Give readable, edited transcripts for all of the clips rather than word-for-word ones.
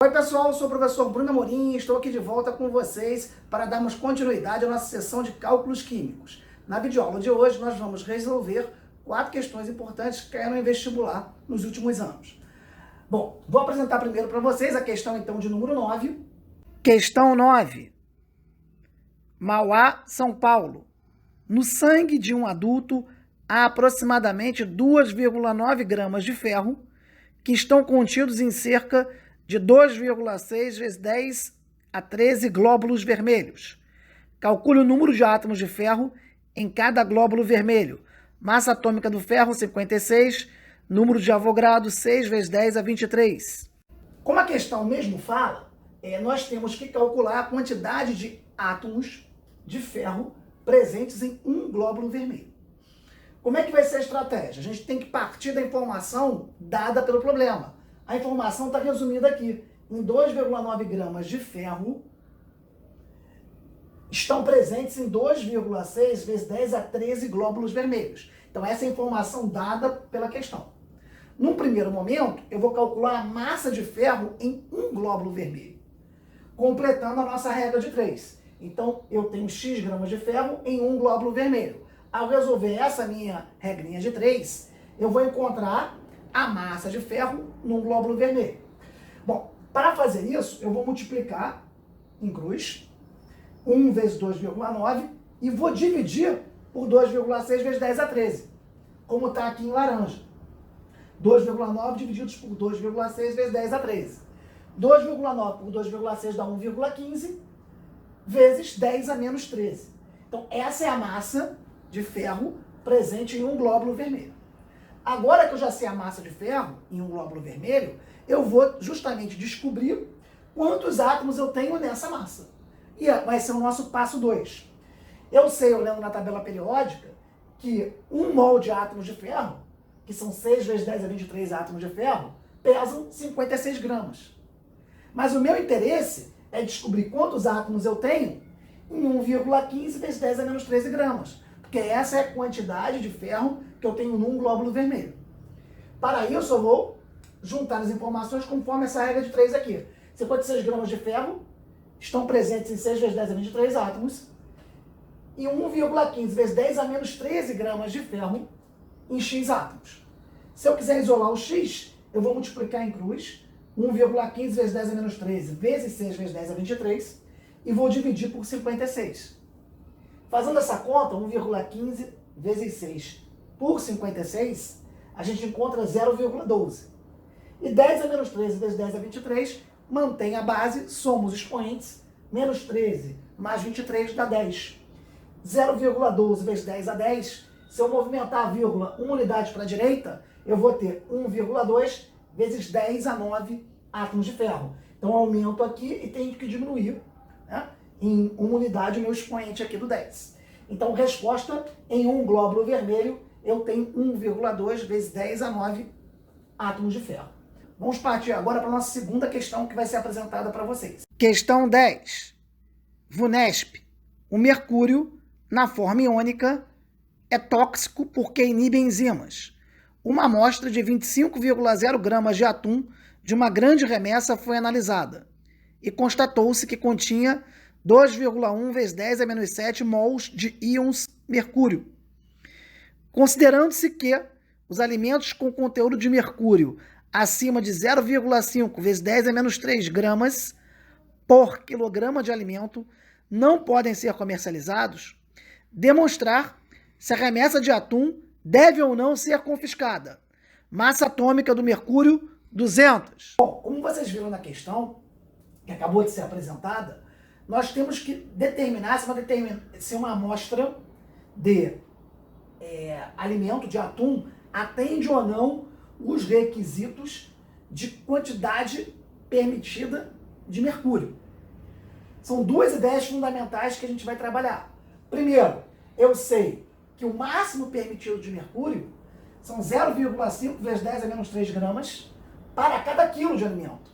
Oi pessoal, eu sou o professor Bruno Amorim e estou aqui de volta com vocês para darmos continuidade à nossa sessão de cálculos químicos. Na videoaula de hoje nós vamos resolver 4 questões importantes que caíram em vestibular nos últimos anos. Bom, vou apresentar primeiro para vocês a questão então de número 9. Questão 9. Mauá, São Paulo. No sangue de um adulto há aproximadamente 2,9 gramas de ferro que estão contidos em cerca de 2,6 vezes 10 a 13 glóbulos vermelhos. Calcule o número de átomos de ferro em cada glóbulo vermelho. Massa atômica do ferro, 56. Número de Avogadro, 6 vezes 10 a 23. Como a questão mesmo fala, nós temos que calcular a quantidade de átomos de ferro presentes em um glóbulo vermelho. Como é que vai ser a estratégia? A gente tem que partir da informação dada pelo problema. A informação está resumida aqui. Em 2,9 gramas de ferro estão presentes em 2,6 vezes 10 a 13 glóbulos vermelhos. Então essa é a informação dada pela questão. Num primeiro momento, eu vou calcular a massa de ferro em um glóbulo vermelho, completando a nossa regra de 3. Então eu tenho X gramas de ferro em um glóbulo vermelho. Ao resolver essa minha regrinha de 3, eu vou encontrar a massa de ferro num glóbulo vermelho. Bom, para fazer isso, eu vou multiplicar em cruz 1 vezes 2,9 e vou dividir por 2,6 vezes 10 a 13, como está aqui em laranja. 2,9 divididos por 2,6 vezes 10 a 13. 2,9 por 2,6 dá 1,15 vezes 10 a menos 13. Então, essa é a massa de ferro presente em um glóbulo vermelho. Agora que eu já sei a massa de ferro em um glóbulo vermelho, eu vou justamente descobrir quantos átomos eu tenho nessa massa. E vai ser o nosso passo 2. Eu sei, olhando na tabela periódica, que 1 mol de átomos de ferro, que são 6 vezes 10 a 23 átomos de ferro, pesam 56 gramas. Mas o meu interesse é descobrir quantos átomos eu tenho em 1,15 vezes 10 a menos 13 gramas. Porque essa é a quantidade de ferro que eu tenho num glóbulo vermelho. Para isso, eu vou juntar as informações conforme essa regra de 3 aqui. 56 gramas de ferro estão presentes em 6 vezes 10 a 23 átomos e 1,15 vezes 10 a menos 13 gramas de ferro em X átomos. Se eu quiser isolar o X, eu vou multiplicar em cruz 1,15 vezes 10 a menos 13 vezes 6 vezes 10 a 23 e vou dividir por 56. Fazendo essa conta, 1,15 vezes 6 por 56, a gente encontra 0,12. E 10 a menos 13 vezes 10 a 23 mantém a base, somos expoentes, menos 13 mais 23 dá 10. 0,12 vezes 10 a 10, se eu movimentar a vírgula 1 unidade para a direita, eu vou ter 1,2 vezes 10 a 9 átomos de ferro. Então eu aumento aqui e tenho que diminuir, né, em 1 unidade o meu expoente aqui do 10. Então, resposta, em um glóbulo vermelho, eu tenho 1,2 vezes 10 a 9 átomos de ferro. Vamos partir agora para a nossa segunda questão que vai ser apresentada para vocês. Questão 10. VUNESP. O mercúrio, na forma iônica, é tóxico porque inibe enzimas. Uma amostra de 25,0 gramas de atum de uma grande remessa foi analisada e constatou-se que continha 2,1 vezes 10 a menos 7 mols de íons mercúrio. Considerando-se que os alimentos com conteúdo de mercúrio acima de 0,5 vezes 10 a menos 3 gramas por quilograma de alimento não podem ser comercializados, demonstrar se a remessa de atum deve ou não ser confiscada. Massa atômica do mercúrio, 200. Bom, como vocês viram na questão, que acabou de ser apresentada, nós temos que determinar se uma amostra de alimento, de atum, atende ou não os requisitos de quantidade permitida de mercúrio. São 2 ideias fundamentais que a gente vai trabalhar. Primeiro, eu sei que o máximo permitido de mercúrio são 0,5 vezes 10 a menos 3 gramas para cada quilo de alimento.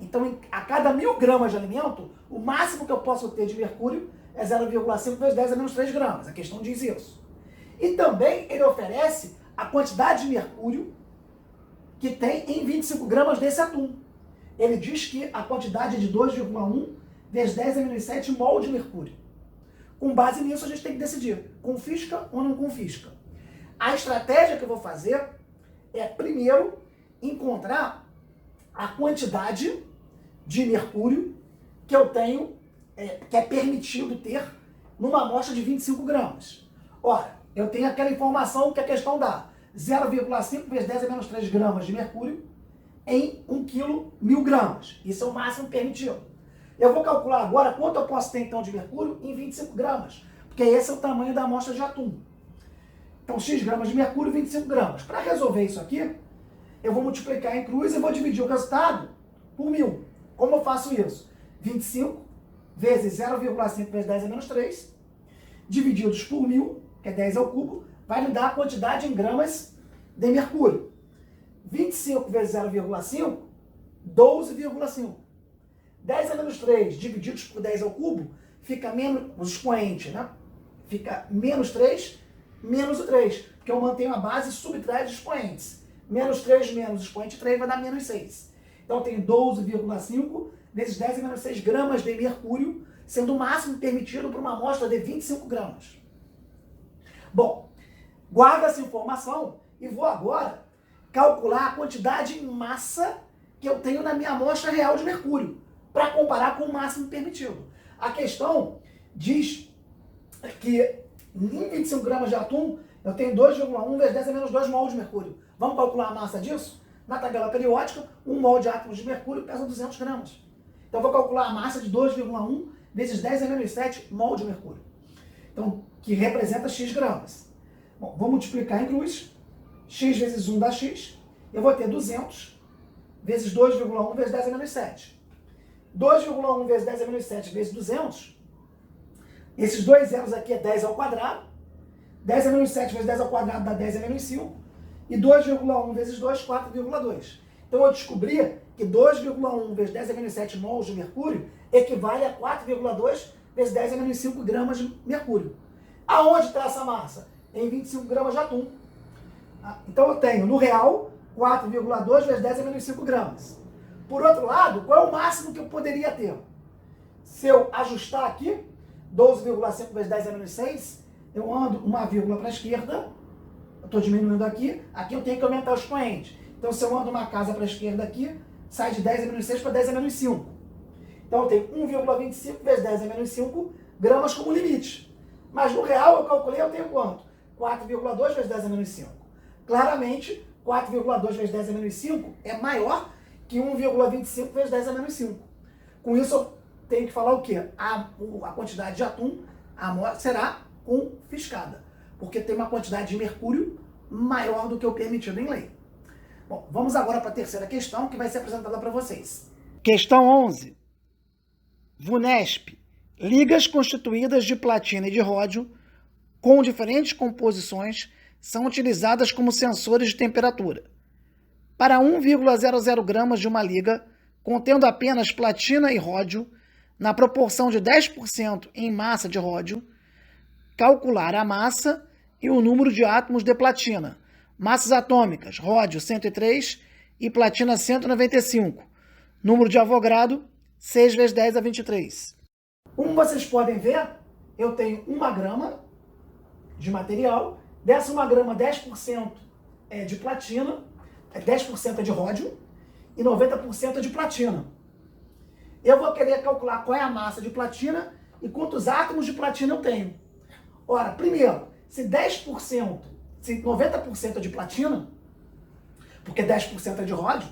Então, a cada 1.000 gramas de alimento, o máximo que eu posso ter de mercúrio é 0,5 vezes 10 a menos 3 gramas. A questão diz isso. E também ele oferece a quantidade de mercúrio que tem em 25 gramas desse atum. Ele diz que a quantidade é de 2,1 vezes 10 a menos 7 mol de mercúrio. Com base nisso, a gente tem que decidir, confisca ou não confisca. A estratégia que eu vou fazer é, primeiro, encontrar a quantidade de mercúrio que eu tenho, que é permitido ter numa amostra de 25 gramas. Ora, eu tenho aquela informação que a questão dá, 0,5 vezes 10 a menos 3 gramas de mercúrio em 1 quilo, 1.000 gramas. Isso é o máximo permitido. Eu vou calcular agora quanto eu posso ter, então, de mercúrio em 25 gramas, porque esse é o tamanho da amostra de atum. Então, X gramas de mercúrio, 25 gramas. Para resolver isso aqui, eu vou multiplicar em cruz e vou dividir o resultado por 1.000. Como eu faço isso? 25 vezes 0,5 vezes 10 a menos 3, divididos por 1.000, que é 10 ao cubo, vai me dar a quantidade em gramas de mercúrio. 25 vezes 0,5, 12,5. 10 a menos 3 divididos por 10 ao cubo, fica menos, os expoentes, né? Fica menos 3, menos o 3, porque eu mantenho a base e subtrai os expoentes. Menos 3 menos o expoente 3 vai dar menos 6. Então eu tenho 12,5 vezes 10 a menos 6 gramas de mercúrio, sendo o máximo permitido para uma amostra de 25 gramas. Bom, guarda essa informação e vou agora calcular a quantidade em massa que eu tenho na minha amostra real de mercúrio, para comparar com o máximo permitido. A questão diz que em 25 gramas de atum, eu tenho 2,1 vezes 10 a menos 2 mol de mercúrio. Vamos calcular a massa disso? Na tabela periódica, 1 mol de átomos de mercúrio pesa 200 gramas. Então, eu vou calcular a massa de 2,1 vezes 10 a menos 7 mol de mercúrio. Então, que representa X gramas. Bom, vou multiplicar em cruz. X vezes 1 dá X. Eu vou ter 200 vezes 2,1 vezes 10 a menos 7. 2,1 vezes 10 a menos 7 vezes 200. Esses dois zeros aqui é 10 ao quadrado. 10 a menos 7 vezes 10 ao quadrado dá 10 a menos 5. E 2,1 vezes 2, 4,2. Então eu descobri que 2,1 vezes 10 a menos 7 mols de mercúrio equivale a 4,2 vezes 10 a menos 5 gramas de mercúrio. Aonde está essa massa? Em 25 gramas de atum. Então eu tenho, no real, 4,2 vezes 10 a menos 5 gramas. Por outro lado, qual é o máximo que eu poderia ter? Se eu ajustar aqui, 12,5 vezes 10 a menos 6, eu ando uma vírgula para a esquerda, eu estou diminuindo aqui eu tenho que aumentar o expoente. Então, se eu ando uma casa para a esquerda aqui, sai de 10 a menos 6 para 10 a menos 5. Então, eu tenho 1,25 vezes 10 a menos 5 gramas como limite. Mas no real, eu calculei, eu tenho quanto? 4,2 vezes 10 a menos 5. Claramente, 4,2 vezes 10 a menos 5 é maior que 1,25 vezes 10 a menos 5. Com isso, eu tenho que falar o quê? A quantidade de atum será confiscada, porque tem uma quantidade de mercúrio maior do que o permitido em lei. Bom, vamos agora para a terceira questão, que vai ser apresentada para vocês. Questão 11. VUNESP. Ligas constituídas de platina e de ródio com diferentes composições são utilizadas como sensores de temperatura. Para 1,00 gramas de uma liga contendo apenas platina e ródio, na proporção de 10% em massa de ródio, calcular a massa e o número de átomos de platina. Massas atômicas, ródio 103 e platina 195. Número de Avogadro, 6 vezes 10 a 23. Como vocês podem ver, eu tenho 1 grama de material. Dessa 1 grama, 10% é de platina, 10% é de ródio e 90% é de platina. Eu vou querer calcular qual é a massa de platina e quantos átomos de platina eu tenho. Ora, primeiro, se 90% é de platina, porque 10% é de ródio,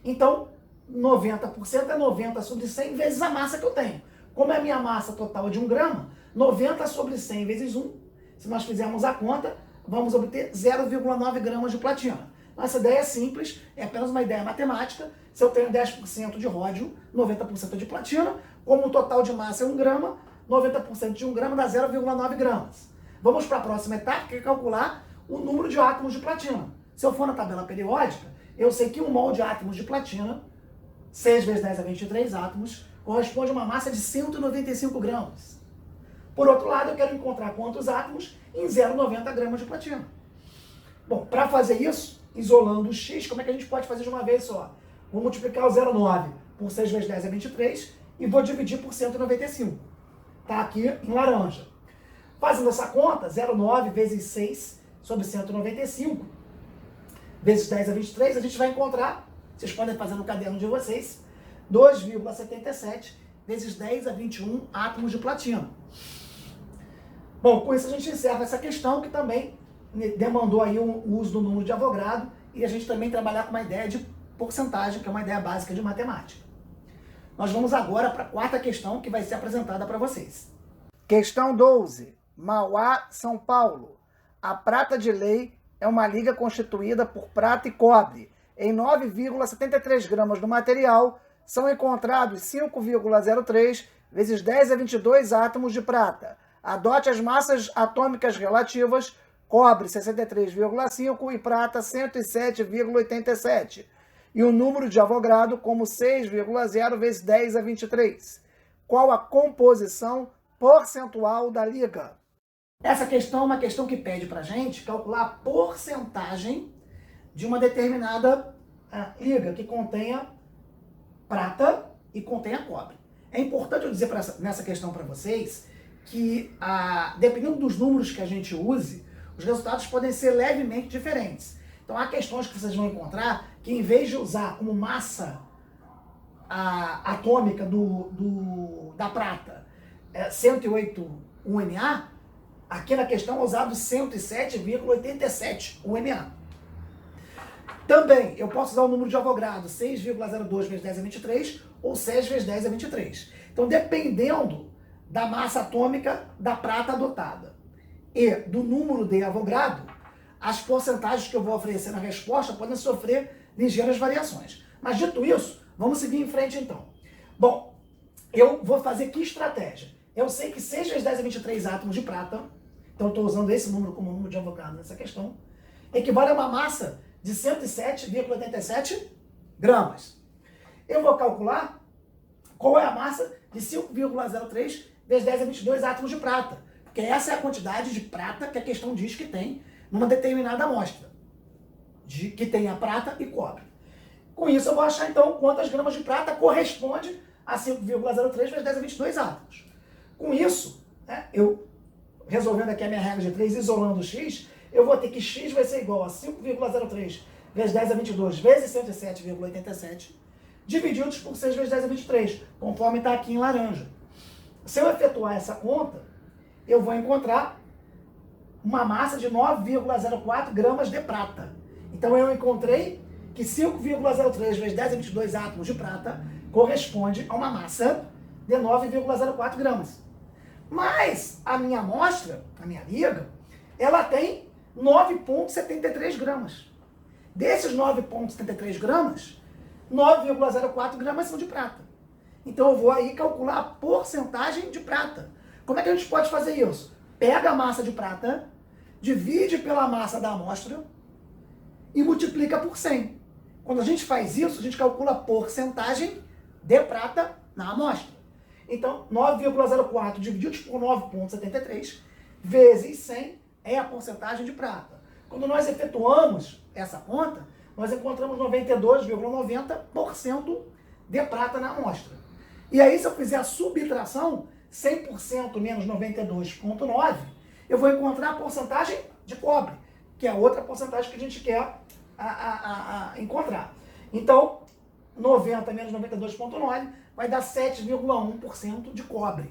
então 90% é 90 sobre 100 vezes a massa que eu tenho. Como a minha massa total é de 1 grama, 90 sobre 100 vezes 1, se nós fizermos a conta, vamos obter 0,9 gramas de platina. Nossa ideia é simples, é apenas uma ideia matemática. Se eu tenho 10% de ródio, 90% de platina, como o total de massa é 1 grama, 90% de 1 grama dá 0,9 gramas. Vamos para a próxima etapa, que é calcular o número de átomos de platina. Se eu for na tabela periódica, eu sei que 1 mol de átomos de platina, 6 vezes 10 a 23 átomos, corresponde a uma massa de 195 gramas. Por outro lado, eu quero encontrar quantos átomos em 0,90 gramas de platina. Bom, para fazer isso, isolando o X, como é que a gente pode fazer de uma vez só? Vou multiplicar o 0,9 por 6 vezes 10 é 23, e vou dividir por 195. Está aqui em laranja. Fazendo essa conta, 0,9 vezes 6 sobre 195, vezes 10 é 23, a gente vai encontrar, vocês podem fazer no caderno de vocês, 2,77 vezes 10 a 21 átomos de platina. Bom, com isso a gente encerra essa questão, que também demandou aí o uso do número de Avogadro, e a gente também trabalhar com uma ideia de porcentagem, que é uma ideia básica de matemática. Nós vamos agora para a quarta questão, que vai ser apresentada para vocês. Questão 12. Mauá, São Paulo. A prata de lei é uma liga constituída por prata e cobre. Em 9,73 gramas do material, são encontrados 5,03 vezes 10 a 22 átomos de prata. Adote as massas atômicas relativas, cobre 63,5 e prata 107,87. E o número de Avogadro como 6,0 vezes 10 a 23. Qual a composição percentual da liga? Essa questão é uma questão que pede para a gente calcular a porcentagem de uma determinada liga que contenha prata e contenha cobre. É importante eu dizer nessa questão para vocês que, dependendo dos números que a gente use, os resultados podem ser levemente diferentes. Então, há questões que vocês vão encontrar que, em vez de usar como massa atômica da prata 108 UNA, aqui na questão é usado 107,87 UNA. Também, eu posso usar o número de Avogadro 6,02 vezes 10 a 23 ou 6 vezes 10 a 23. Então, dependendo da massa atômica da prata adotada e do número de Avogadro, as porcentagens que eu vou oferecer na resposta podem sofrer ligeiras variações. Mas, dito isso, vamos seguir em frente então. Bom, eu vou fazer que estratégia? Eu sei que 6 vezes 10 a 23 átomos de prata, então eu estou usando esse número como número de Avogadro nessa questão, equivale a uma massa de 107,87 gramas. Eu vou calcular qual é a massa de 5,03 vezes 10 a 22 átomos de prata, porque essa é a quantidade de prata que a questão diz que tem numa determinada amostra, que tenha prata e cobre. Com isso eu vou achar então quantas gramas de prata corresponde a 5,03 vezes 10 a 22 átomos. Com isso, eu resolvendo aqui a minha regra de 3, isolando o x, eu vou ter que x vai ser igual a 5,03 vezes 10 a 22 vezes 107,87, divididos por 6 vezes 10 a 23, conforme está aqui em laranja. Se eu efetuar essa conta, eu vou encontrar uma massa de 9,04 gramas de prata. Então eu encontrei que 5,03 vezes 10 a 22 átomos de prata corresponde a uma massa de 9,04 gramas. Mas a minha amostra, a minha liga, ela tem 9,73 gramas. Desses 9,73 gramas, 9,04 gramas são de prata. Então eu vou aí calcular a porcentagem de prata. Como é que a gente pode fazer isso? Pega a massa de prata, divide pela massa da amostra e multiplica por 100. Quando a gente faz isso, a gente calcula a porcentagem de prata na amostra. Então, 9,04 divididos por 9,73 vezes 100 é a porcentagem de prata. Quando nós efetuamos essa conta, nós encontramos 92,90% de prata na amostra. E aí, se eu fizer a subtração, 100% menos 92,9%, eu vou encontrar a porcentagem de cobre, que é a outra porcentagem que a gente quer encontrar. Então, 90 menos 92,9 vai dar 7,1% de cobre.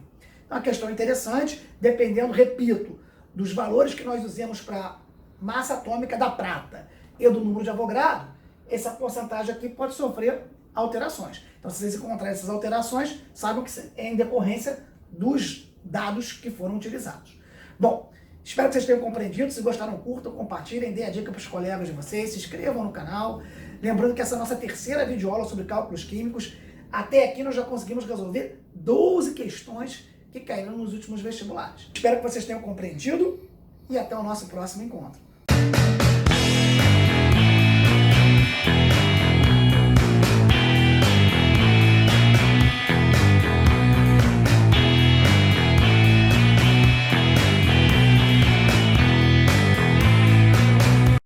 É uma questão interessante, dependendo, repito, dos valores que nós usemos para massa atômica da prata e do número de Avogadro, essa porcentagem aqui pode sofrer alterações. Então, se vocês encontrarem essas alterações, saibam que é em decorrência dos dados que foram utilizados. Bom, espero que vocês tenham compreendido. Se gostaram, curtam, compartilhem, deem a dica para os colegas de vocês, se inscrevam no canal. Lembrando que essa é a nossa terceira videoaula sobre cálculos químicos. Até aqui nós já conseguimos resolver 12 questões que caíram nos últimos vestibulares. Espero que vocês tenham compreendido e até o nosso próximo encontro.